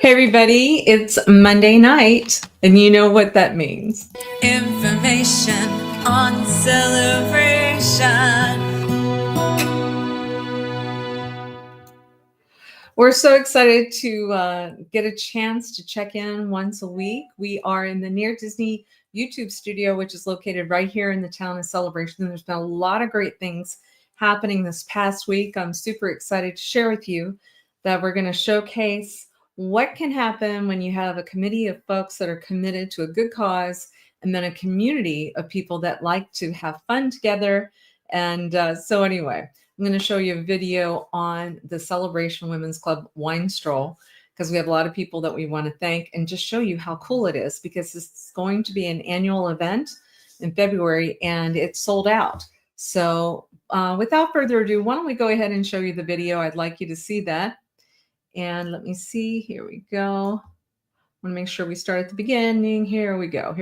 Hey everybody, it's Monday night, and you know what that means. Information on celebration. We're so excited to get a chance to check in once a week. We are in the Near Disney YouTube studio, which is located right here in the town of Celebration. There's been a lot of great things happening this past week. I'm super excited to share with you that we're going to showcase what can happen when you have a committee of folks that are committed to a good cause and then a community of people that like to have fun together. And so anyway, I'm going to show you a video on the Celebration Women's Club wine stroll because we have a lot of people that we want to thank and just show you how cool it is, because it's going to be an annual event in February and it's sold out. So without further ado, why don't we go ahead and show you the video? I'd like you to see that. And let me see, here we go. I want to make sure we start at the beginning. Here we go.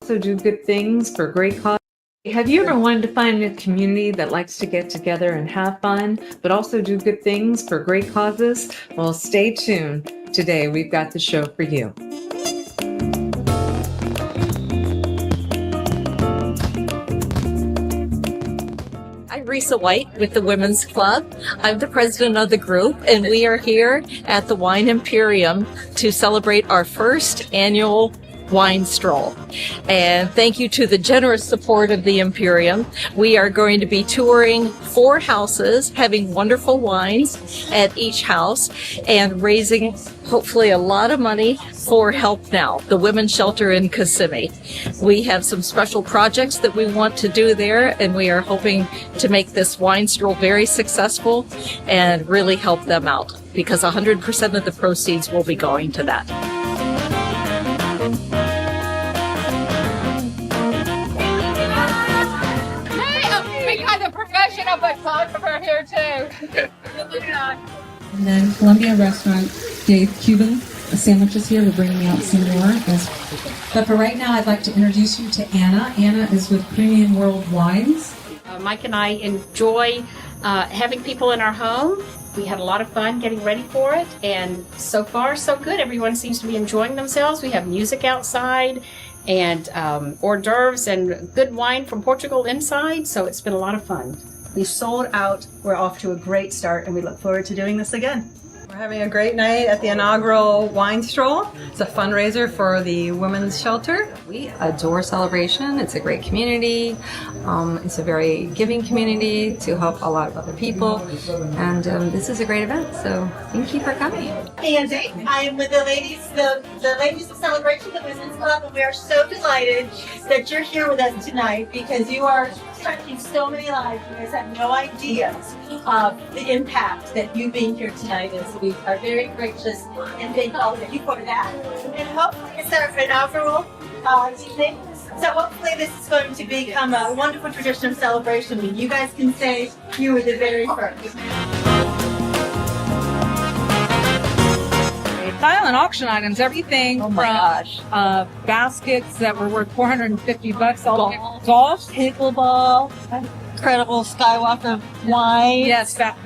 Also do good things for great cause. Have you ever wanted to find a community that likes to get together and have fun, but also do good things for great causes? Well, stay tuned. Today, we've got the show for you. I'm Risa White with the Women's Club. I'm the president of the group, and we are here at the Wine Imperium to celebrate our first annual wine stroll. And thank you to the generous support of the Imperium. We are going to be touring 4 houses, having wonderful wines at each house, and raising hopefully a lot of money for Help Now, the women's shelter in Kissimmee. We have some special projects that we want to do there, and we are hoping to make this wine stroll very successful and really help them out, because 100% of the proceeds will be going to that. Professional photographer here too. And then Columbia Restaurant gave Cuban sandwiches here. We're bringing out some more. But for right now, I'd like to introduce you to Anna. Anna is with Premium World Wines. Mike and I enjoy having people in our home. We had a lot of fun getting ready for it, and so far so good. Everyone seems to be enjoying themselves. We have music outside and hors d'oeuvres and good wine from Portugal inside, so it's been a lot of fun. We sold out. We're off to a great start, and we look forward to doing this again. We're having a great night at the inaugural wine stroll. It's a fundraiser for the women's shelter. We adore Celebration. It's a great community. It's a very giving community to help a lot of other people. And this is a great event, so thank you for coming. Andy, I am with the ladies of Celebration, the Women's Club, and we are so delighted that you're here with us tonight, because you are touching so many lives. You guys have no idea of the impact that you being here tonight is. We are very gracious and thank all of you for that. And hopefully it's our inaugural evening. So hopefully this is going to become a wonderful tradition of celebration when you guys can say you were the very first. Silent auction items, everything from baskets that were worth $450, all golf, pickleball, Incredible Skywalker wine. Yes, that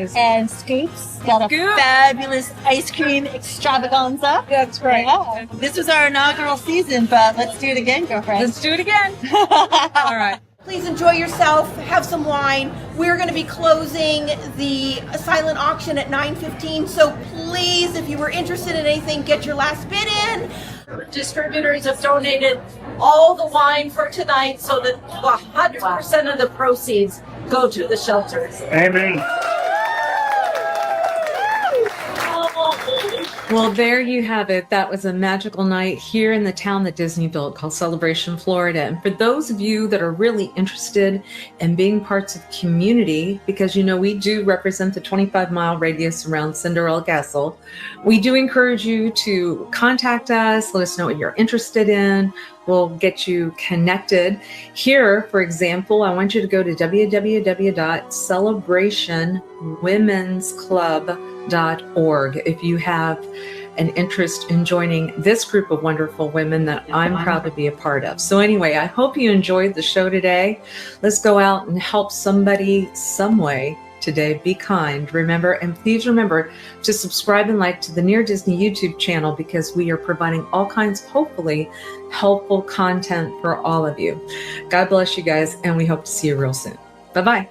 is. And Scoops got a fabulous ice cream extravaganza. That's right. Yeah. This was our inaugural season, but let's do it again, girlfriend. Let's do it again. All right. Please enjoy yourself, have some wine. We're going to be closing the silent auction at 9:15, so please, if you were interested in anything, get your last bid in. Distributors have donated all the wine for tonight so that 100% of the proceeds go to the shelters. Amen. Well, there you have it. That was a magical night here in the town that Disney built called Celebration, Florida. And for those of you that are really interested in being parts of the community, because you know we do represent the 25-mile radius around Cinderella Castle, we do encourage you to contact us, let us know what you're interested in. We'll get you connected. Here, for example, I want you to go to www.celebrationwomensclub.org if you have an interest in joining this group of wonderful women that I'm proud to be a part of. So anyway, I hope you enjoyed the show today. Let's go out and help somebody some way today. Be kind. Remember, and please remember to subscribe and like to the Near Disney YouTube channel because we are providing all kinds of hopefully helpful content for all of you. God bless you guys, and we hope to see you real soon. Bye-bye.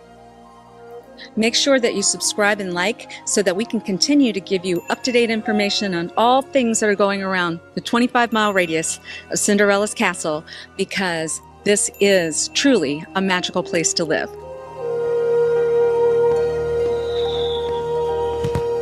Make sure that you subscribe and like so that we can continue to give you up-to-date information on all things that are going around the 25-mile radius of Cinderella's castle, because this is truly a magical place to live.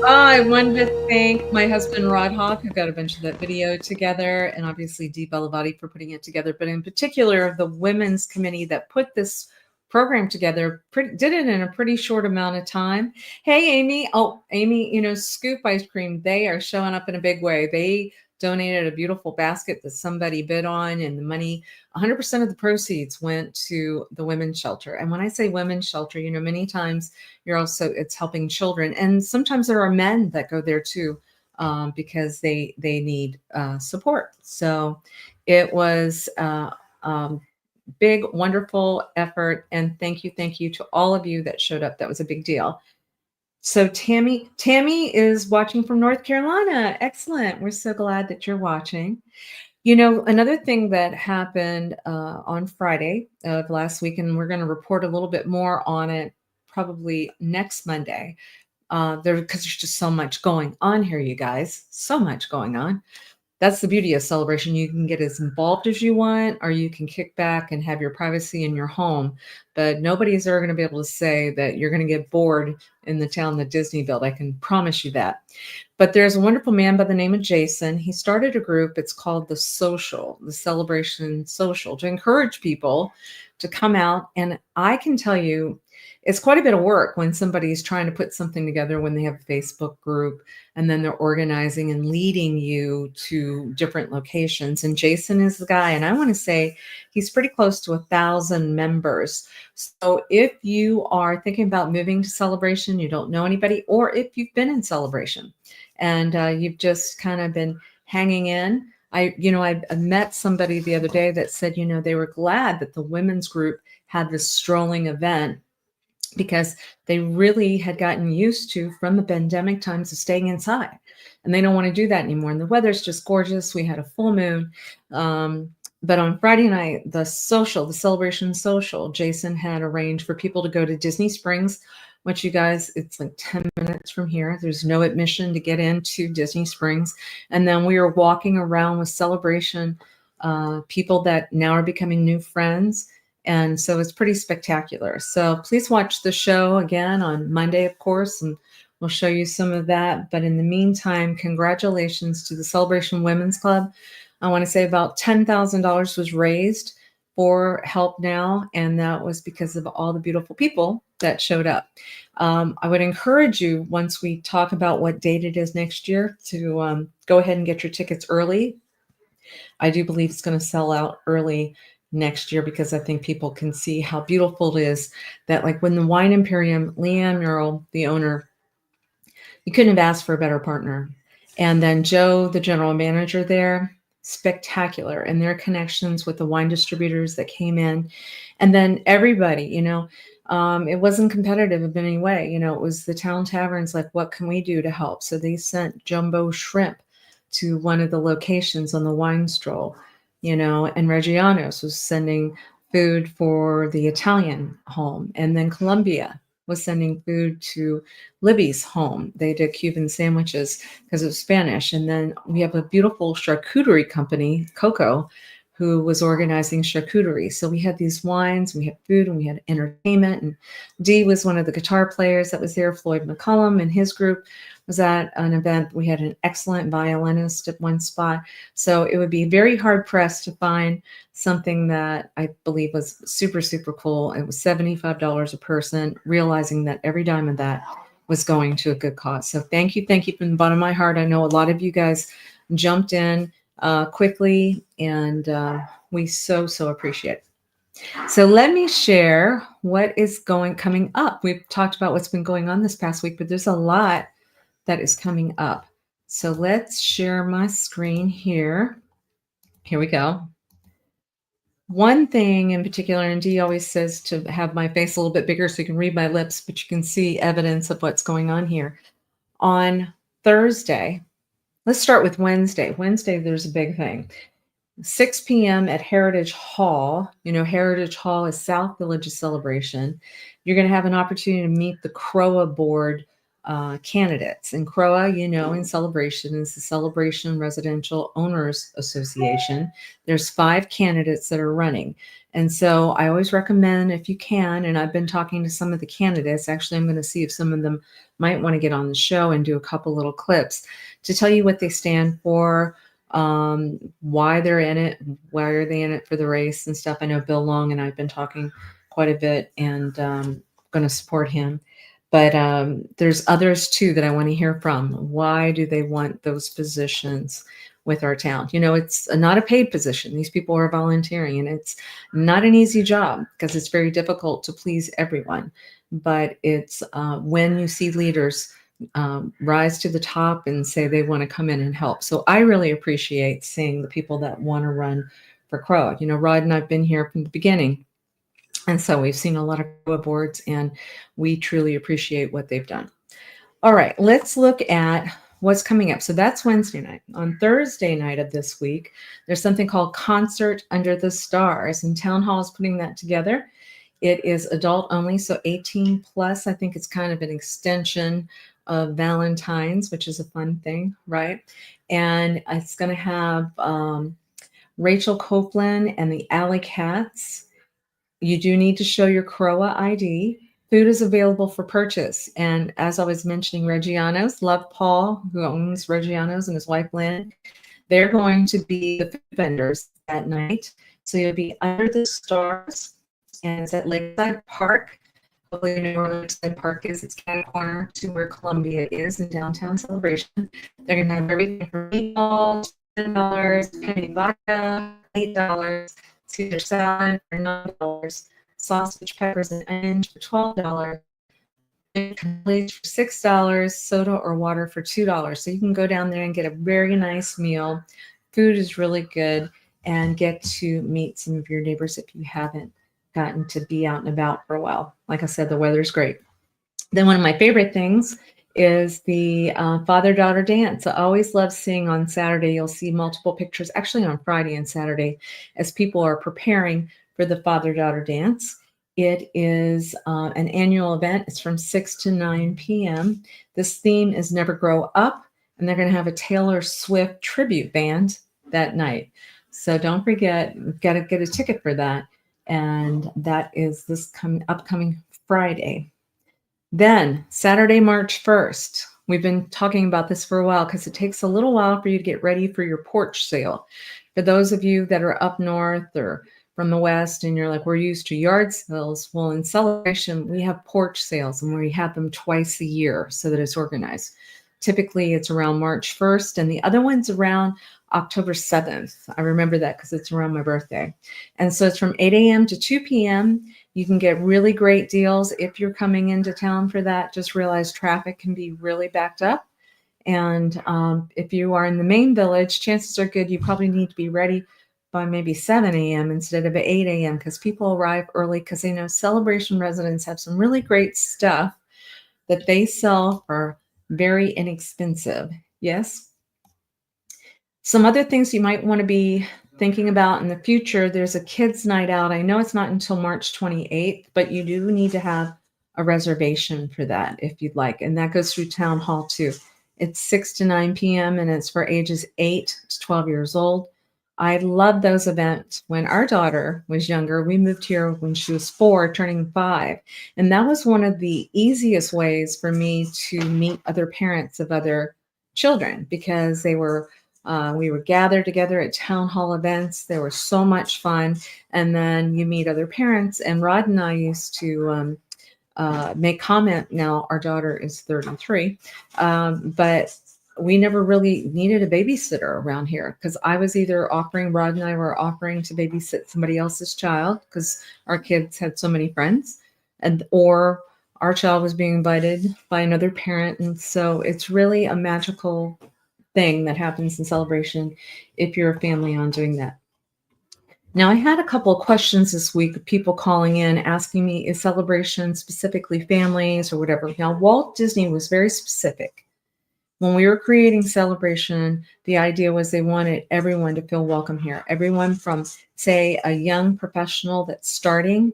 I wanted to thank my husband, Rod Hawk, who got a bunch of that video together, and obviously Dee Bellavati for putting it together, but in particular, the women's committee that put this program together, did it in a pretty short amount of time. Hey, Amy. Oh, Amy, you know, Scoop Ice Cream, they are showing up in a big way. They donated a beautiful basket that somebody bid on, and the money, 100% of the proceeds went to the women's shelter. And when I say women's shelter, you know, many times it's helping children. And sometimes there are men that go there too, because they need support. So it was big, wonderful effort. And thank you to all of you that showed up. That was a big deal. So Tammy is watching from North Carolina. Excellent. We're so glad that you're watching. You know, another thing that happened on Friday of last week, and we're going to report a little bit more on it probably next Monday, because there's just so much going on here, you guys. So much going on. That's the beauty of Celebration. You can get as involved as you want, or you can kick back and have your privacy in your home. But nobody's ever going to be able to say that you're going to get bored in the town that Disney built. I can promise you that. But there's a wonderful man by the name of Jason. He started a group. It's called the Celebration Social, to encourage people to come out. And I can tell you, it's quite a bit of work when somebody's trying to put something together, when they have a Facebook group and then they're organizing and leading you to different locations. And Jason is the guy. And I want to say he's pretty close to 1,000 members. So if you are thinking about moving to Celebration, you don't know anybody, or if you've been in Celebration and you've just kind of been hanging in, I met somebody the other day that said, they were glad that the women's group had this strolling event, because they really had gotten used to, from the pandemic times, of staying inside, and they don't want to do that anymore. And the weather's just gorgeous. We had a full moon. But on Friday night, the Celebration Social, Jason had arranged for people to go to Disney Springs, which, you guys, it's like 10 minutes from here. There's no admission to get into Disney Springs. And then we were walking around with Celebration people that now are becoming new friends. And so it's pretty spectacular. So please watch the show again on Monday, of course, and we'll show you some of that. But in the meantime, congratulations to the Celebration Women's Club. I want to say about $10,000 was raised for Help Now, and that was because of all the beautiful people that showed up. I would encourage you, once we talk about what date it is next year, to go ahead and get your tickets early. I do believe it's going to sell out early next year, because I think people can see how beautiful it is. That, like, when the Wine Imperium, Leanne Murrell, the owner, you couldn't have asked for a better partner. And then Joe, the general manager there, spectacular. And their connections with the wine distributors that came in. And then everybody, it wasn't competitive in any way. It was the town taverns, like, what can we do to help? So they sent jumbo shrimp to one of the locations on the wine stroll. And Reggiano's was sending food for the Italian home. And then Columbia was sending food to Libby's home. They did Cuban sandwiches because of Spanish. And then we have a beautiful charcuterie company, Coco, who was organizing charcuterie. So we had these wines, we had food, and we had entertainment. And Dee was one of the guitar players that was there. Floyd McCullum and his group was at an event. We had an excellent violinist at one spot. So it would be very hard pressed to find something that I believe was super, super cool. It was $75 a person, realizing that every dime of that was going to a good cause. So thank you from the bottom of my heart. I know a lot of you guys jumped in quickly, and we so appreciate it. So let me share what is coming up. We've talked about what's been going on this past week, but there's a lot that is coming up. So let's share my screen here. Here we go. One thing in particular, and Dee always says to have my face a little bit bigger so you can read my lips, but you can see evidence of what's going on here. On Thursday, let's start with Wednesday. Wednesday, there's a big thing. 6 p.m. at Heritage Hall. You know, Heritage Hall is South Village's celebration. You're going to have an opportunity to meet the CROA board candidates. And CROA, you know, in Celebration is the Celebration Residential Owners Association. There's 5 candidates that are running. And so I always recommend, if you can, and I've been talking to some of the candidates, actually I'm going to see if some of them might want to get on the show and do a couple little clips to tell you what they stand for, why they're in it, why are they in it for the race and stuff. I know Bill Long and I've been talking quite a bit, and going to support him. But there's others too that I want to hear from. Why do they want those positions with our town? You know, it's not a paid position. These people are volunteering, and it's not an easy job because it's very difficult to please everyone. But it's when you see leaders rise to the top and say they want to come in and help. So I really appreciate seeing the people that want to run for CROA. You know, Rod and I've been here from the beginning. And so we've seen a lot of CROA boards, and we truly appreciate what they've done. All right, let's look at what's coming up. So that's Wednesday night. On Thursday night of this week, there's something called Concert Under the Stars, and Town Hall is putting that together. It is adult only, so 18 plus. I think it's kind of an extension of Valentine's, which is a fun thing, right? And it's going to have Rachel Copeland and the Alley Cats. You do need to show your CROA ID. Food is available for purchase. And as I was mentioning, Reggiano's, love Paul, who owns Reggiano's, and his wife Lynn. They're going to be the food vendors that night. So you'll be under the stars, and it's at Lakeside Park. Hopefully you know where Lakeside Park is. It's kind of corner to where Columbia is in downtown Celebration. They're going to have everything from meatballs, $10, penny vodka, $8, Caesar salad for $9, sausage, peppers, and onions for $12, plates for $6, soda or water for $2. So you can go down there and get a very nice meal. Food is really good, and get to meet some of your neighbors if you haven't gotten to be out and about for a while. Like I said, the weather's great. Then one of my favorite things is the father-daughter dance. I always love seeing on Saturday. You'll see multiple pictures, actually on Friday and Saturday, as people are preparing for the father-daughter dance. It is an annual event. It's from 6 to 9 p.m. This theme is Never Grow Up, and they're going to have a Taylor Swift tribute band that night. So don't forget, you've got to get a ticket for that. And that is this upcoming Friday. Then Saturday, March 1st, we've been talking about this for a while because it takes a little while for you to get ready for your porch sale. For those of you that are up north or from the west and you're like, we're used to yard sales. Well, in Celebration, we have porch sales, and we have them twice a year so that it's organized. Typically, it's around March 1st, and the other one's around October 7th. I remember that because it's around my birthday. And so it's from 8 a.m. to 2 p.m. You can get really great deals if you're coming into town for that. Just realize traffic can be really backed up. And if you are in the main village, chances are good you probably need to be ready by maybe 7 a.m. instead of 8 a.m. because people arrive early because they know Celebration residents have some really great stuff that they sell for very inexpensive. Yes. Some other things you might want to be thinking about in the future. There's a kids' night out. I know it's not until March 28th, but you do need to have a reservation for that if you'd like. And that goes through Town Hall too. It's 6 to 9 p.m. and it's for ages 8 to 12 years old. I love those events. When our daughter was younger, we moved here when she was 4, turning 5. And that was one of the easiest ways for me to meet other parents of other children because they were we were gathered together at town hall events. They were so much fun. And then you meet other parents. And Rod and I used to make comment. Now our daughter is 33, but we never really needed a babysitter around here because I was either offering, Rod and I were offering to babysit somebody else's child because our kids had so many friends, or our child was being invited by another parent. And so it's really a magical thing that happens in Celebration if you're a family on doing that. Now, I had a couple of questions this week of people calling in asking me, is celebration specifically families or whatever? Now, Walt Disney was very specific. When we were creating Celebration, the idea was they wanted everyone to feel welcome here. Everyone from, say, a young professional that's starting,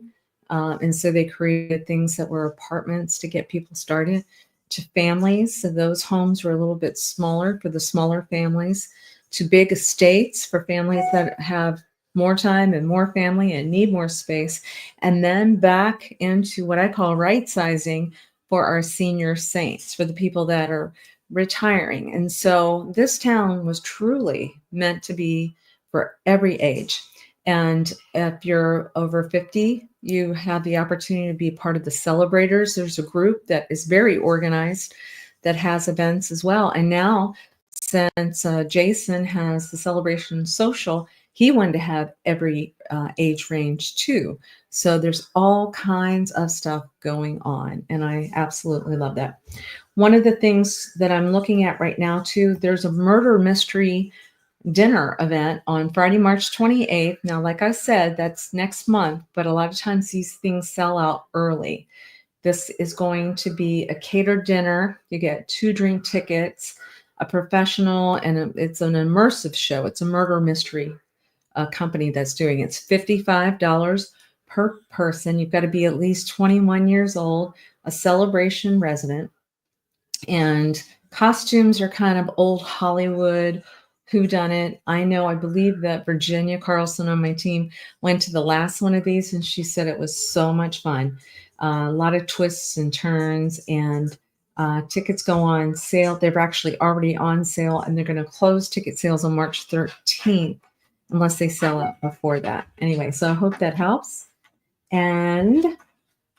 and so they created things that were apartments to get people started, to families. So those homes were a little bit smaller for the smaller families, to big estates for families that have more time and more family and need more space, and then back into what I call right sizing for our senior saints, for the people that are retiring. And so this town was truly meant to be for every age. And if you're over 50, you have the opportunity to be part of the Celebrators. There's a group that is very organized that has events as well. And now, since Jason has the Celebration Social, he wanted to have every age range too. So there's all kinds of stuff going on. And I absolutely love that. One of the things that I'm looking at right now too, there's a murder mystery dinner event on Friday, March 28th. Now, like I said, that's next month, but a lot of times these things sell out early. This is going to be a catered dinner. You get 2 drink tickets, a professional, and it's an immersive show. It's a murder mystery company that's doing it. It's $55 per person. You've got to be at least 21 years old, a Celebration resident. And costumes are kind of old Hollywood, whodunit. I believe that Virginia Carlson on my team went to the last one of these, and she said it was so much fun. A lot of twists and turns, and tickets go on sale. They're actually already on sale, and they're going to close ticket sales on March 13th unless they sell out before that. Anyway, so I hope that helps. And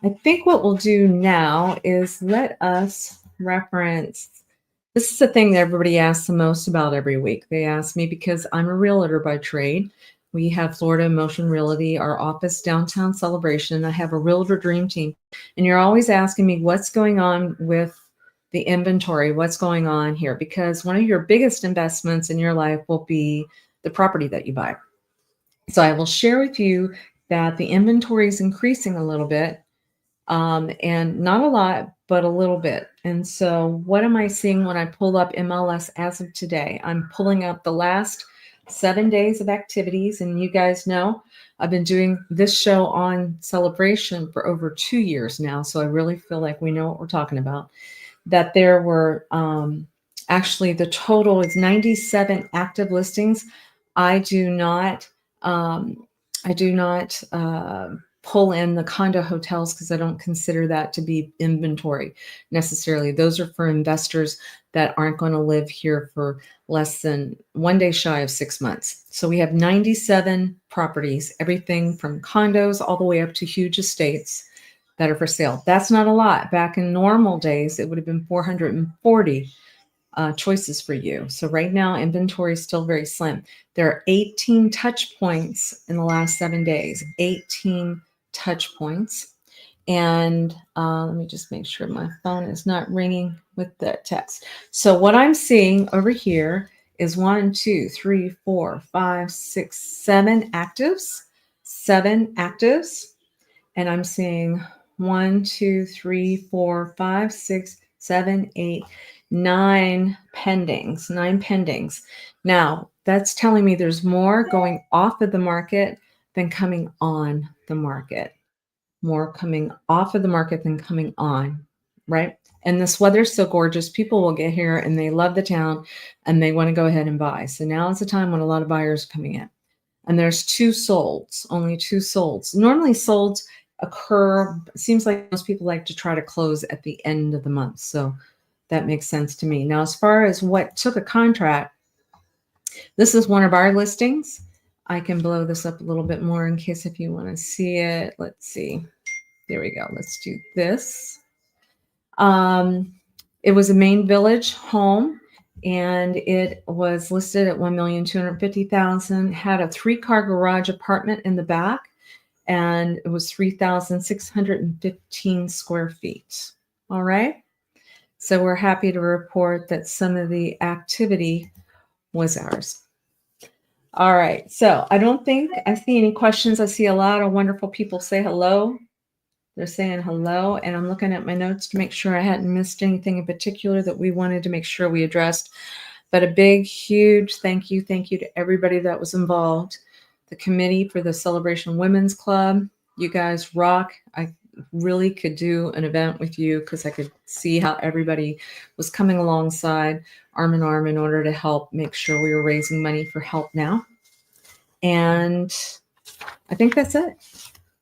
I think what we'll do now is let us reference. This is the thing that everybody asks the most about every week. They ask me because I'm a realtor by trade. We have Florida Motion Realty, our office downtown Celebration. I have a realtor dream team. And you're always asking me what's going on with the inventory, what's going on here, because one of your biggest investments in your life will be the property that you buy. So I will share with you that the inventory is increasing a little bit. And not a lot, but a little bit. And so what am I seeing when I pull up MLS as of today? I'm pulling up the last 7 days of activities. And you guys know I've been doing this show on Celebration for over 2 years now. So I really feel like we know what we're talking about. That there were actually the total is 97 active listings. I do not pull in the condo hotels because I don't consider that to be inventory necessarily. Those are for investors that aren't going to live here for less than 1 day shy of 6 months. So we have 97 properties, everything from condos all the way up to huge estates that are for sale. That's not a lot. Back in normal days, it would have been 440 choices for you. So right now, inventory is still very slim. There are 18 touch points in the last 7 days, 18 touch points. And let me just make sure my phone is not ringing with the text. So what I'm seeing over here is 1, 2, 3, 4, 5, 6, 7 actives, 7 actives. And I'm seeing 1, 2, 3, 4, 5, 6, 7, 8, 9 pendings, 9 pendings. Now, that's telling me there's more going off of the market than coming on the market. More coming off of the market than coming on, right? And this weather's so gorgeous. People will get here and they love the town and they want to go ahead and buy. So now is the time when a lot of buyers are coming in. And there's 2 solds, only 2 solds. Normally solds occur, it seems like most people like to try to close at the end of the month. So that makes sense to me. Now, as far as what took a contract, this is one of our listings. I can blow this up a little bit more in case if you want to see it. Let's see. There we go. Let's do this. It was a main village home, and it was listed at $1,250,000. Had a 3-car garage apartment in the back, and it was 3,615 square feet. All right. So we're happy to report that some of the activity was ours. All right. So I don't think I see any questions. I see a lot of wonderful people say hello. They're saying hello, and I'm looking at my notes to make sure I hadn't missed anything in particular that we wanted to make sure we addressed. But a big, huge thank you to everybody that was involved. The committee for the Celebration Women's Club, you guys rock. I really could do an event with you because I could see how everybody was coming alongside arm in arm in order to help make sure we were raising money for Help Now. And I think that's it.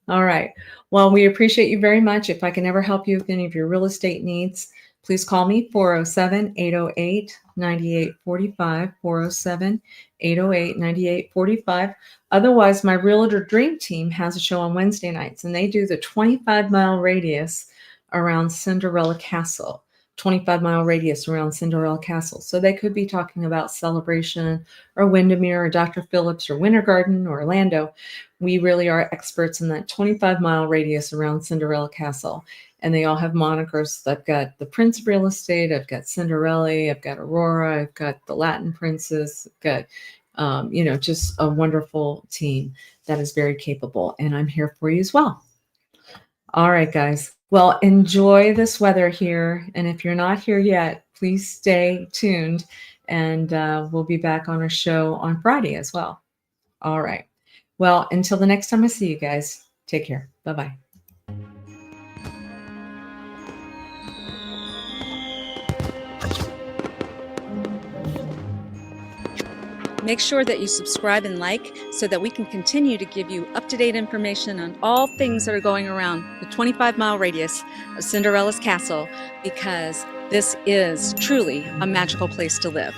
All right. Well, we appreciate you very much. If I can ever help you with any of your real estate needs, please call me 407-808-9845, 407-808-9845. Otherwise, my Realtor Dream Team has a show on Wednesday nights, and they do the 25-mile radius around Cinderella Castle. 25-mile radius around Cinderella Castle. So they could be talking about Celebration or Windermere or Dr. Phillips or Winter Garden or Orlando. We really are experts in that 25-mile radius around Cinderella Castle. And they all have monikers. I've got the Prince of Real Estate. I've got Cinderella. I've got Aurora. I've got the Latin Princess. I've got, just a wonderful team that is very capable. And I'm here for you as well. All right, guys. Well, enjoy this weather here. And if you're not here yet, please stay tuned. And we'll be back on our show on Friday as well. All right. Well, until the next time I see you guys, take care. Bye-bye. Make sure that you subscribe and like so that we can continue to give you up-to-date information on all things that are going around the 25-mile radius of Cinderella's castle, because this is truly a magical place to live.